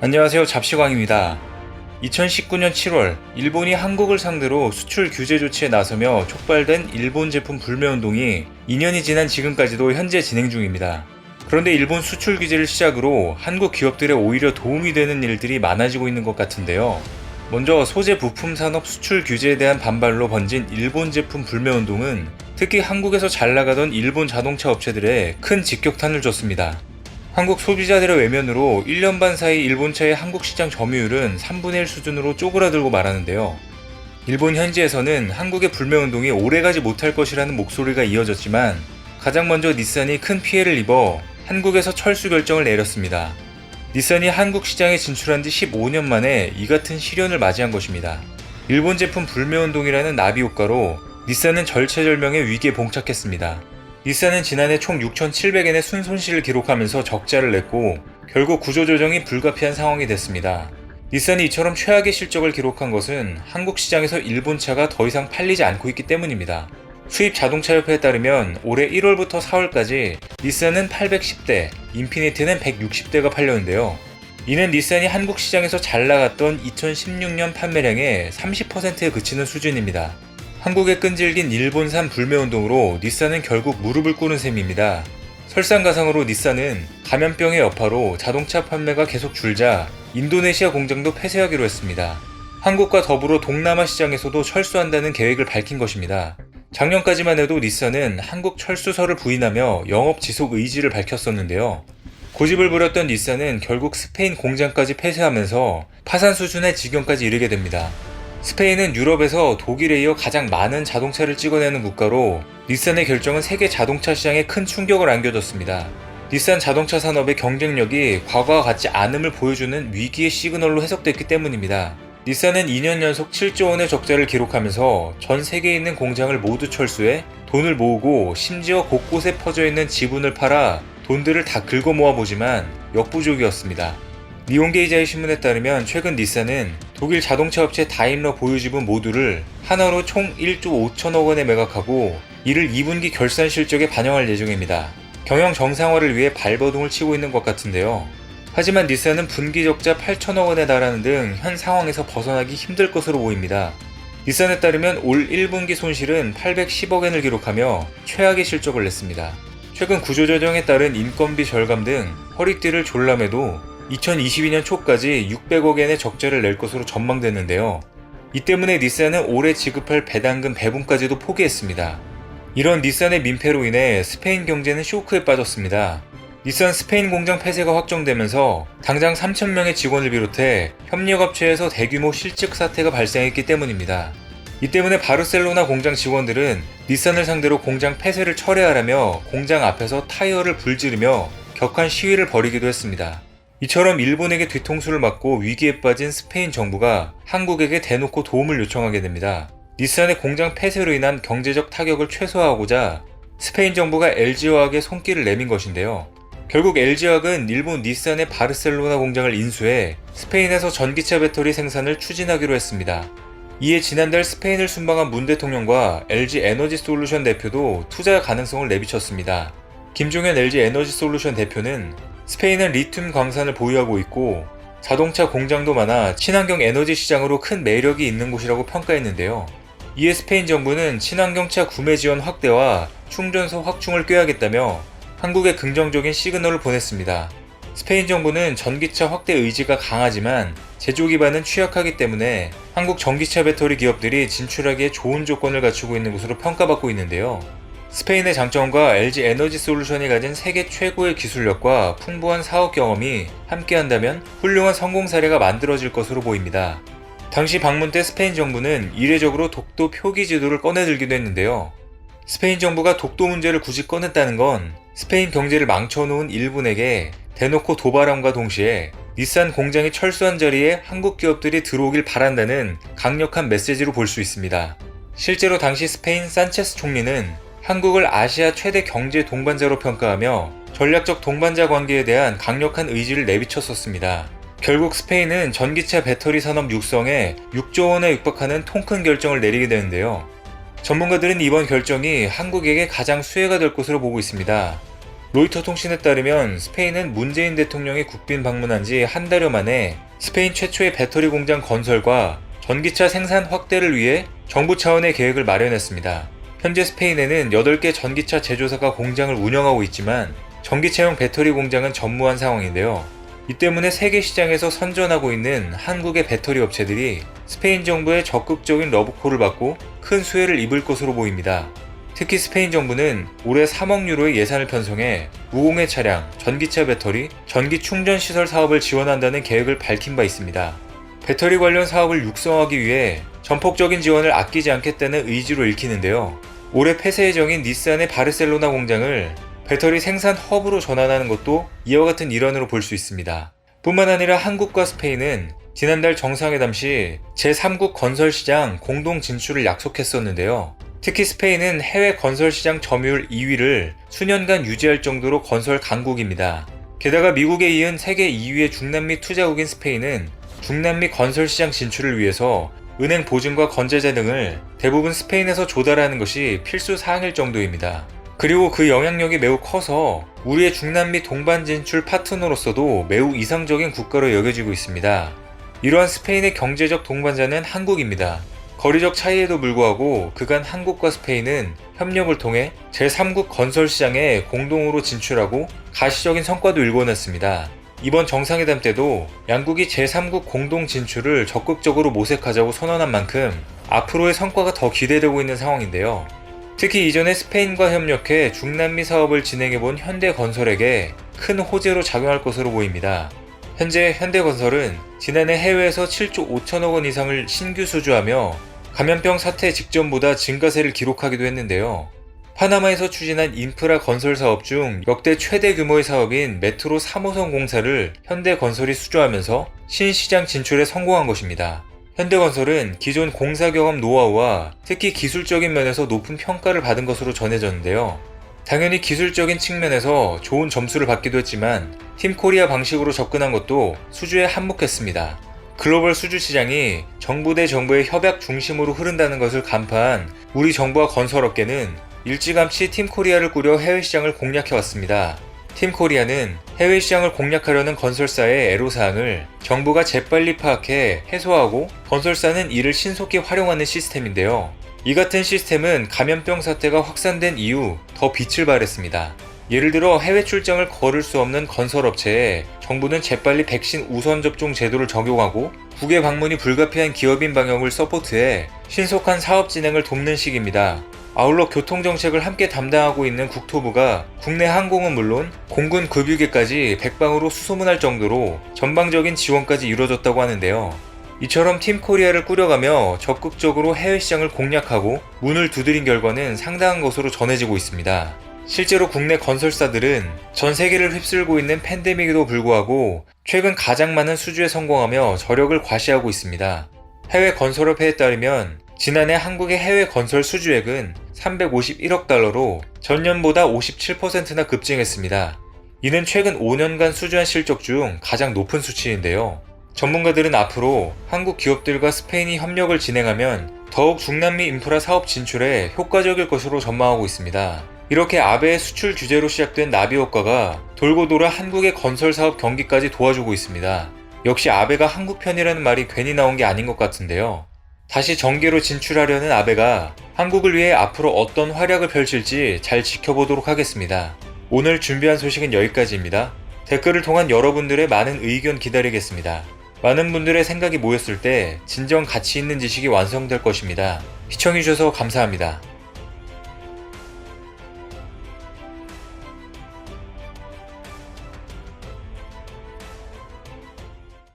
안녕하세요. 잡시광입니다. 2019년 7월 일본이 한국을 상대로 수출 규제 조치에 나서며 촉발된 일본 제품 불매운동이 2년이 지난 지금까지도 현재 진행 중입니다. 그런데 일본 수출 규제를 시작으로 한국 기업들에 오히려 도움이 되는 일들이 많아지고 있는 것 같은데요. 먼저 소재 부품 산업 수출 규제에 대한 반발로 번진 일본 제품 불매운동은 특히 한국에서 잘 나가던 일본 자동차 업체들에 큰 직격탄을 줬습니다. 한국 소비자들의 외면으로 1년 반 사이 일본차의 한국 시장 점유율은 3분의 1 수준으로 쪼그라들고 말하는데요. 일본 현지에서는 한국의 불매운동이 오래가지 못할 것이라는 목소리가 이어졌지만 가장 먼저 닛산이 큰 피해를 입어 한국에서 철수 결정을 내렸습니다. 닛산이 한국 시장에 진출한 지 15년 만에 이 같은 시련을 맞이한 것입니다. 일본 제품 불매운동이라는 나비 효과로 닛산은 절체절명의 위기에 봉착했습니다. 닛산은 지난해 총 6,700엔의 순손실을 기록하면서 적자를 냈고 결국 구조조정이 불가피한 상황이 됐습니다. 닛산이 이처럼 최악의 실적을 기록한 것은 한국 시장에서 일본차가 더 이상 팔리지 않고 있기 때문입니다. 수입 자동차협회에 따르면 올해 1월부터 4월까지 닛산은 810대, 인피니티는 160대가 팔렸는데요. 이는 닛산이 한국 시장에서 잘 나갔던 2016년 판매량의 30%에 그치는 수준입니다. 한국에 끈질긴 일본산 불매운동으로 닛산은 결국 무릎을 꿇은 셈입니다. 설상가상으로 닛산은 감염병의 여파로 자동차 판매가 계속 줄자 인도네시아 공장도 폐쇄하기로 했습니다. 한국과 더불어 동남아 시장에서도 철수한다는 계획을 밝힌 것입니다. 작년까지만 해도 닛산은 한국 철수설을 부인하며 영업 지속 의지를 밝혔었는데요. 고집을 부렸던 닛산은 결국 스페인 공장까지 폐쇄하면서 파산 수준의 지경까지 이르게 됩니다. 스페인은 유럽에서 독일에 이어 가장 많은 자동차를 찍어내는 국가로 닛산의 결정은 세계 자동차 시장에 큰 충격을 안겨줬습니다. 닛산 자동차 산업의 경쟁력이 과거와 같지 않음을 보여주는 위기의 시그널로 해석됐기 때문입니다. 닛산은 2년 연속 7조 원의 적자를 기록하면서 전 세계에 있는 공장을 모두 철수해 돈을 모으고 심지어 곳곳에 퍼져있는 지분을 팔아 돈들을 다 긁어 모아보지만 역부족이었습니다. 니온게이자의 신문에 따르면 최근 닛산은 독일 자동차 업체 다임러 보유 지분 모두를 하나로 총 1조 5천억 원에 매각하고 이를 2분기 결산 실적에 반영할 예정입니다. 경영 정상화를 위해 발버둥을 치고 있는 것 같은데요. 하지만 닛산은 분기 적자 8천억 원에 달하는 등 현 상황에서 벗어나기 힘들 것으로 보입니다. 닛산에 따르면 올 1분기 손실은 810억엔을 기록하며 최악의 실적을 냈습니다. 최근 구조조정에 따른 인건비 절감 등 허리띠를 졸라매도 2022년 초까지 600억엔의 적자를 낼 것으로 전망됐는데요. 이 때문에 닛산은 올해 지급할 배당금 배분까지도 포기했습니다. 이런 닛산의 민폐로 인해 스페인 경제는 쇼크에 빠졌습니다. 닛산 스페인 공장 폐쇄가 확정되면서 당장 3,000명의 직원을 비롯해 협력업체에서 대규모 실직 사태가 발생했기 때문입니다. 이 때문에 바르셀로나 공장 직원들은 닛산을 상대로 공장 폐쇄를 철회하라며 공장 앞에서 타이어를 불지르며 격한 시위를 벌이기도 했습니다. 이처럼 일본에게 뒤통수를 맞고 위기에 빠진 스페인 정부가 한국에게 대놓고 도움을 요청하게 됩니다. 닛산의 공장 폐쇄로 인한 경제적 타격을 최소화하고자 스페인 정부가 LG화학에 손길을 내민 것인데요. 결국 LG화학은 일본 닛산의 바르셀로나 공장을 인수해 스페인에서 전기차 배터리 생산을 추진하기로 했습니다. 이에 지난달 스페인을 순방한 문 대통령과 LG 에너지솔루션 대표도 투자 가능성을 내비쳤습니다. 김종현 LG 에너지솔루션 대표는 스페인은 리튬 광산을 보유하고 있고 자동차 공장도 많아 친환경 에너지 시장으로 큰 매력이 있는 곳이라고 평가했는데요. 이에 스페인 정부는 친환경차 구매 지원 확대와 충전소 확충을 꾀하겠다며 한국에 긍정적인 시그널을 보냈습니다. 스페인 정부는 전기차 확대 의지가 강하지만 제조 기반은 취약하기 때문에 한국 전기차 배터리 기업들이 진출하기에 좋은 조건을 갖추고 있는 것으로 평가받고 있는데요. 스페인의 장점과 LG 에너지 솔루션이 가진 세계 최고의 기술력과 풍부한 사업 경험이 함께한다면 훌륭한 성공 사례가 만들어질 것으로 보입니다. 당시 방문 때 스페인 정부는 이례적으로 독도 표기 지도를 꺼내들기도 했는데요. 스페인 정부가 독도 문제를 굳이 꺼냈다는 건 스페인 경제를 망쳐놓은 일본에게 대놓고 도발함과 동시에 닛산 공장이 철수한 자리에 한국 기업들이 들어오길 바란다는 강력한 메시지로 볼 수 있습니다. 실제로 당시 스페인 산체스 총리는 한국을 아시아 최대 경제 동반자로 평가하며 전략적 동반자 관계에 대한 강력한 의지를 내비쳤었습니다. 결국 스페인은 전기차 배터리 산업 육성에 6조 원에 육박하는 통큰 결정을 내리게 되는데요. 전문가들은 이번 결정이 한국에게 가장 수혜가 될 것으로 보고 있습니다. 로이터 통신에 따르면 스페인은 문재인 대통령이 국빈 방문한 지 한 달여 만에 스페인 최초의 배터리 공장 건설과 전기차 생산 확대를 위해 정부 차원의 계획을 마련했습니다. 현재 스페인에는 8개 전기차 제조사가 공장을 운영하고 있지만 전기차용 배터리 공장은 전무한 상황인데요. 이 때문에 세계 시장에서 선전하고 있는 한국의 배터리 업체들이 스페인 정부의 적극적인 러브콜을 받고 큰 수혜를 입을 것으로 보입니다. 특히 스페인 정부는 올해 3억 유로의 예산을 편성해 무공해 차량, 전기차 배터리, 전기 충전 시설 사업을 지원한다는 계획을 밝힌 바 있습니다. 배터리 관련 사업을 육성하기 위해 전폭적인 지원을 아끼지 않겠다는 의지로 읽히는데요. 올해 폐쇄 예정인 닛산의 바르셀로나 공장을 배터리 생산 허브로 전환하는 것도 이와 같은 일환으로 볼 수 있습니다. 뿐만 아니라 한국과 스페인은 지난달 정상회담 시 제3국 건설시장 공동 진출을 약속했었는데요. 특히 스페인은 해외 건설시장 점유율 2위를 수년간 유지할 정도로 건설 강국입니다. 게다가 미국에 이은 세계 2위의 중남미 투자국인 스페인은 중남미 건설시장 진출을 위해서 은행 보증과 건재자 등을 대부분 스페인에서 조달하는 것이 필수 사항일 정도입니다. 그리고 그 영향력이 매우 커서 우리의 중남미 동반 진출 파트너로서도 매우 이상적인 국가로 여겨지고 있습니다. 이러한 스페인의 경제적 동반자는 한국입니다. 거리적 차이에도 불구하고 그간 한국과 스페인은 협력을 통해 제3국 건설시장에 공동으로 진출하고 가시적인 성과도 일궈냈습니다. 이번 정상회담 때도 양국이 제3국 공동 진출을 적극적으로 모색하자고 선언한 만큼 앞으로의 성과가 더 기대되고 있는 상황인데요. 특히 이전에 스페인과 협력해 중남미 사업을 진행해본 현대건설에게 큰 호재로 작용할 것으로 보입니다. 현재 현대건설은 지난해 해외에서 7조 5천억 원 이상을 신규 수주하며 감염병 사태 직전보다 증가세를 기록하기도 했는데요. 파나마에서 추진한 인프라 건설 사업 중 역대 최대 규모의 사업인 메트로 3호선 공사를 현대건설이 수주하면서 신시장 진출에 성공한 것입니다. 현대건설은 기존 공사 경험 노하우와 특히 기술적인 면에서 높은 평가를 받은 것으로 전해졌는데요. 당연히 기술적인 측면에서 좋은 점수를 받기도 했지만 팀코리아 방식으로 접근한 것도 수주에 한몫했습니다. 글로벌 수주 시장이 정부 대 정부의 협약 중심으로 흐른다는 것을 간파한 우리 정부와 건설업계는 일찌감치 팀코리아를 꾸려 해외 시장을 공략해왔습니다. 팀코리아는 해외 시장을 공략하려는 건설사의 애로사항을 정부가 재빨리 파악해 해소하고 건설사는 이를 신속히 활용하는 시스템인데요. 이 같은 시스템은 감염병 사태가 확산된 이후 더 빛을 발했습니다. 예를 들어 해외 출장을 거를 수 없는 건설업체에 정부는 재빨리 백신 우선 접종 제도를 적용하고 국외 방문이 불가피한 기업인 방역을 서포트해 신속한 사업 진행을 돕는 식입니다. 아울러 교통정책을 함께 담당하고 있는 국토부가 국내 항공은 물론 공군 급유계까지 백방으로 수소문할 정도로 전방적인 지원까지 이루어졌다고 하는데요. 이처럼 팀코리아를 꾸려가며 적극적으로 해외 시장을 공략하고 문을 두드린 결과는 상당한 것으로 전해지고 있습니다. 실제로 국내 건설사들은 전 세계를 휩쓸고 있는 팬데믹에도 불구하고 최근 가장 많은 수주에 성공하며 저력을 과시하고 있습니다. 해외 건설업회에 따르면 지난해 한국의 해외 건설 수주액은 351억 달러로 전년보다 57%나 급증했습니다. 이는 최근 5년간 수주한 실적 중 가장 높은 수치인데요. 전문가들은 앞으로 한국 기업들과 스페인이 협력을 진행하면 더욱 중남미 인프라 사업 진출에 효과적일 것으로 전망하고 있습니다. 이렇게 아베의 수출 규제로 시작된 나비 효과가 돌고 돌아 한국의 건설 사업 경기까지 도와주고 있습니다. 역시 아베가 한국 편이라는 말이 괜히 나온 게 아닌 것 같은데요. 다시 정계로 진출하려는 아베가 한국을 위해 앞으로 어떤 활약을 펼칠지 잘 지켜보도록 하겠습니다. 오늘 준비한 소식은 여기까지입니다. 댓글을 통한 여러분들의 많은 의견 기다리겠습니다. 많은 분들의 생각이 모였을 때 진정 가치 있는 지식이 완성될 것입니다. 시청해주셔서 감사합니다.